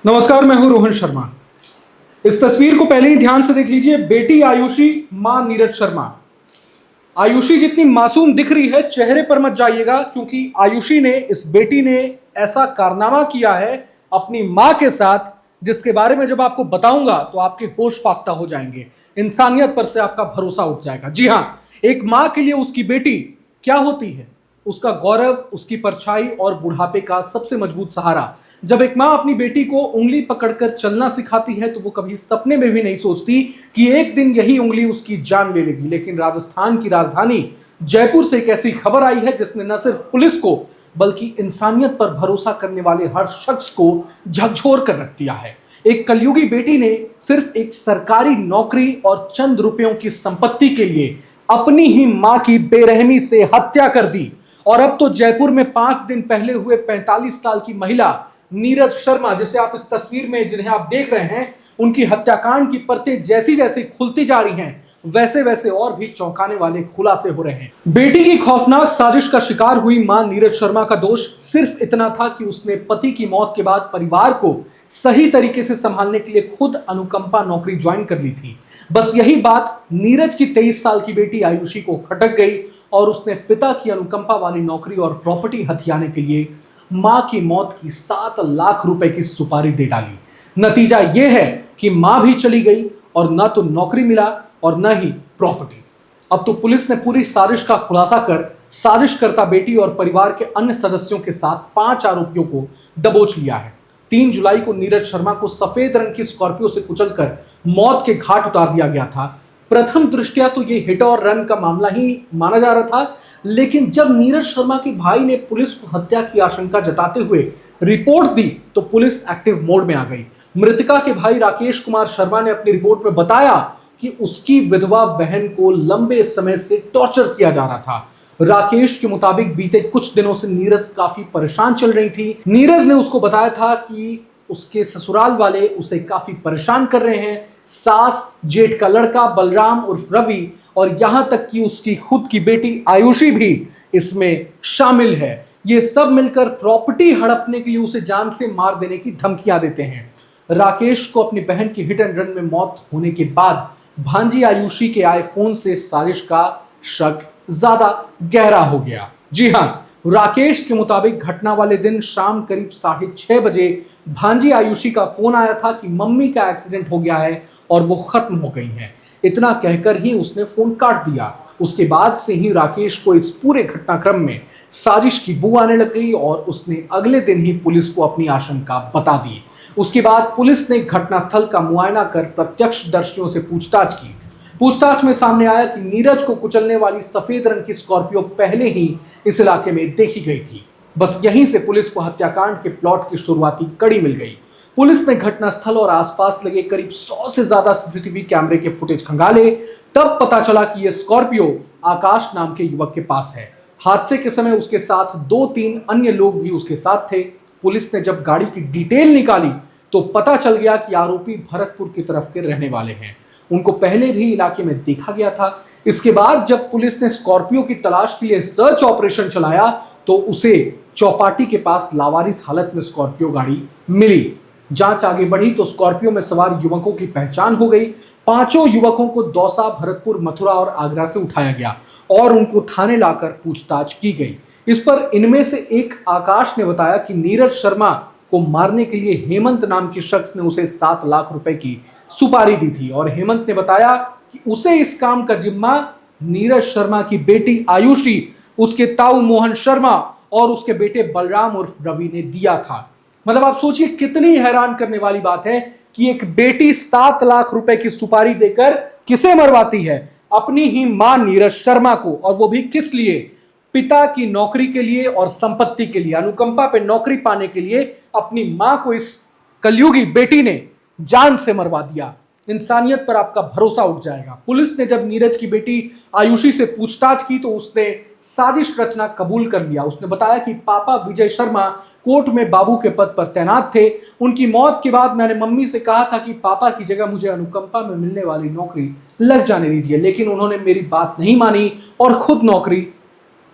नमस्कार, मैं हूं रोहन शर्मा। इस तस्वीर को पहले ही ध्यान से देख लीजिए। बेटी आयुषी, मां नीरज शर्मा। आयुषी जितनी मासूम दिख रही है, चेहरे पर मत जाइएगा, क्योंकि आयुषी ने, इस बेटी ने ऐसा कारनामा किया है अपनी मां के साथ, जिसके बारे में जब आपको बताऊंगा तो आपके होश फाख्ता हो जाएंगे। इंसानियत पर से आपका भरोसा उठ जाएगा। जी हां, एक मां के लिए उसकी बेटी क्या होती है, उसका गौरव, उसकी परछाई और बुढ़ापे का सबसे मजबूत सहारा। जब एक मां अपनी बेटी को उंगली पकड़कर चलना सिखाती है तो वो कभी सपने में भी नहीं सोचती कि एक दिन यही उंगली उसकी जान ले लेगी। लेकिन राजस्थान की राजधानी जयपुर से एक ऐसी खबर आई है जिसने न सिर्फ पुलिस को बल्कि इंसानियत पर भरोसा करने वाले हर शख्स को झकझोर कर रख दिया है। एक कलयुगी बेटी ने सिर्फ एक सरकारी नौकरी और चंद रुपयों की संपत्ति के लिए अपनी ही मां की बेरहमी से हत्या कर दी। और अब तो जयपुर में 5 दिन पहले हुए 45 साल की महिला नीरज शर्मा, जिसे आप इस तस्वीर में, जिन्हें आप देख रहे हैं, उनकी हत्याकांड की परतें जैसी जैसी खुलती जा रही हैं, वैसे वैसे और भी चौंकाने वाले खुलासे हो रहे हैं। बेटी की खौफनाक साजिश का शिकार हुई मां नीरज शर्मा का दोष सिर्फ इतना था कि उसने पति की मौत के बाद परिवार को सही तरीके से संभालने के लिए खुद अनुकंपा नौकरी ज्वाइन कर ली थी। बस यही बात नीरज की 23 साल की बेटी आयुषी को खटक गई और उसने पिता की अनुकंपा वाली नौकरी और प्रॉपर्टी हथियाने के लिए मां की मौत की 7 लाख रुपए की सुपारी दे डाली। नतीजा यह है कि मां भी चली गई और न तो नौकरी मिला और न ही प्रॉपर्टी। अब तो पुलिस ने पूरी साजिश का खुलासा कर साजिशकर्ता बेटी और परिवार के अन्य सदस्यों के साथ 5 आरोपियों को दबोच लिया है। 3 जुलाई को नीरज शर्मा को सफेद रंग की स्कॉर्पियो से कुचलकर मौत के घाट उतार दिया गया था। प्रथम दृष्टया तो ये हिट और रन का मामला ही माना जा रहा था, लेकिन जब नीरज शर्मा के भाई ने पुलिस को हत्या की आशंका जताते हुए रिपोर्ट दी तो पुलिस एक्टिव मोड में आ गई। मृतका के भाई राकेश कुमार शर्मा ने अपनी रिपोर्ट में बताया कि उसकी विधवा बहन को लंबे समय से टॉर्चर किया जा रहा था। राकेश के मुताबिक बीते कुछ दिनों से नीरज काफी परेशान चल रही थी। नीरज ने उसको बताया था कि उसके ससुराल वाले उसे काफी परेशान कर रहे हैं। सास, जेठ का लड़का बलराम उर्फ रवि और यहां तक कि उसकी खुद की बेटी आयुषी भी इसमें शामिल है। ये सब मिलकर प्रॉपर्टी हड़पने के लिए उसे जान से मार देने की धमकियां देते हैं। राकेश को अपनी बहन की हिट एंड रन में मौत होने के बाद भांजी आयुषी के आईफोन से साजिश का शक ज्यादा गहरा हो गया। जी हां, राकेश के मुताबिक घटना वाले दिन शाम करीब 6:30 बजे भांजी आयुषी का फोन आया था कि मम्मी का एक्सीडेंट हो गया है और वो खत्म हो गई हैं। इतना कहकर ही उसने फोन काट दिया। उसके बाद से ही राकेश को इस पूरे घटनाक्रम में साजिश की बू आने लग गई और उसने अगले दिन ही पुलिस को अपनी आशंका बता दी। उसके बाद पुलिस ने घटनास्थल का मुआयना कर प्रत्यक्षदर्शियों से पूछताछ की। पूछताछ में सामने आया कि नीरज को कुचलने वाली सफेद रंग की स्कॉर्पियो पहले ही इस इलाके में देखी गई थी। बस यहीं से पुलिस को हत्याकांड के प्लॉट की शुरुआती कड़ी मिल गई। पुलिस ने घटनास्थल और आसपास लगे करीब 100 से ज्यादा सीसीटीवी कैमरे के फुटेज खंगाले। तब पता चला कि यह स्कॉर्पियो आकाश नाम के युवक के पास है। हादसे के समय उसके साथ 2-3 अन्य लोग भी उसके साथ थे। पुलिस ने जब गाड़ी की डिटेल निकाली तो पता चल गया कि आरोपी भरतपुर की तरफ के रहने वाले हैं। उनको पहले भी इलाके में देखा गया था। इसके बाद जब पुलिस ने स्कॉर्पियो की तलाश के लिए सर्च ऑपरेशन चलाया तो उसे चौपाटी के पास लावारिस हालत में स्कॉर्पियो गाड़ी मिली। जांच आगे बढ़ी तो स्कॉर्पियो में सवार युवकों की पहचान हो गई। 5 युवकों को दौसा, भरतपुर, मथुरा और आगरा से उठाया गया और उनको थाने लाकर पूछताछ की गई। इस पर इनमें से एक आकाश ने बताया कि नीरज शर्मा को मारने के लिए हेमंत नाम के शख्स ने उसे 7 लाख रुपए की सुपारी दी थी और हेमंत ने बताया कि उसे इस काम का जिम्मा नीरज शर्मा की बेटी आयुषी, उसके ताऊ मोहन शर्मा और उसके बेटे बलराम उर्फ रवि ने दिया था। मतलब आप सोचिए, कितनी हैरान करने वाली बात है कि एक बेटी 7 लाख रुपए की सुपारी देकर किसे मरवाती है? अपनी ही मां नीरज शर्मा को, और वो भी किस लिए? पिता की नौकरी के लिए और संपत्ति के लिए। अनुकंपा पे नौकरी पाने के लिए अपनी मां को इस कलयुगी बेटी ने जान से मरवा दिया। इंसानियत पर आपका भरोसा उठ जाएगा। पुलिस ने जब नीरज की बेटी आयुषी से पूछताछ की तो उसने साजिश रचना कबूल कर लिया। उसने बताया कि पापा विजय शर्मा कोर्ट में बाबू के पद पर तैनात थे। उनकी मौत के बाद मैंने मम्मी से कहा था कि पापा की जगह मुझे अनुकंपा में मिलने वाली नौकरी लग जाने दीजिए, लेकिन उन्होंने मेरी बात नहीं मानी और खुद नौकरी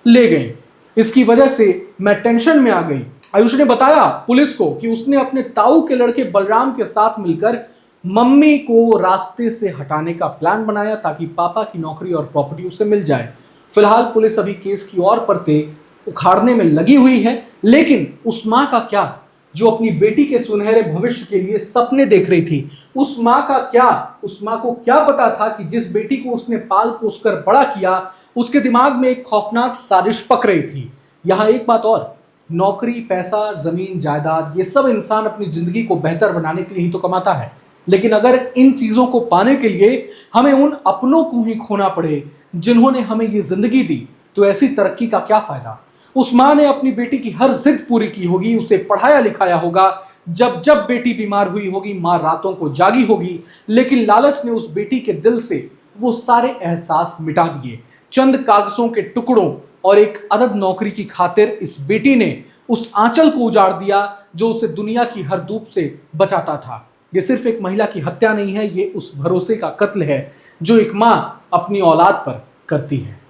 ले गए। इसकी वजह से मैं टेंशन में आ गई आयुषी ने बताया पुलिस को कि उसने अपने ताऊ के लड़के बलराम के साथ मिलकर मम्मी को रास्ते से हटाने का प्लान बनाया ताकि पापा की नौकरी और प्रॉपर्टी उसे मिल जाए। फिलहाल पुलिस अभी केस की और परतें उखाड़ने में लगी हुई है, लेकिन उस मां का क्या जो अपनी बेटी के सुनहरे भविष्य के लिए सपने देख रही थी? उस मां का क्या? उस मां को क्या पता था कि जिस बेटी को उसने पाल पोस कर बड़ा किया, उसके दिमाग में एक खौफनाक साजिश पक रही थी। यहां एक बात और, नौकरी, पैसा, जमीन, जायदाद, ये सब इंसान अपनी जिंदगी को बेहतर बनाने के लिए ही तो कमाता है। लेकिन अगर इन चीजों को पाने के लिए हमें उन अपनों को ही खोना पड़े जिन्होंने हमें ये जिंदगी दी, तो ऐसी तरक्की का क्या फायदा? उस मां ने अपनी बेटी की हर जिद पूरी की होगी, उसे पढ़ाया लिखाया होगा। जब जब बेटी बीमार हुई होगी, मां रातों को जागी होगी, लेकिन लालच ने उस बेटी के दिल से वो सारे एहसास मिटा दिए। चंद कागजों के टुकड़ों और एक अदद नौकरी की खातिर इस बेटी ने उस आंचल को उजाड़ दिया जो उसे दुनिया की हर धूप से बचाता था। ये सिर्फ एक महिला की हत्या नहीं है, ये उस भरोसे का कत्ल है जो एक मां अपनी औलाद पर करती है।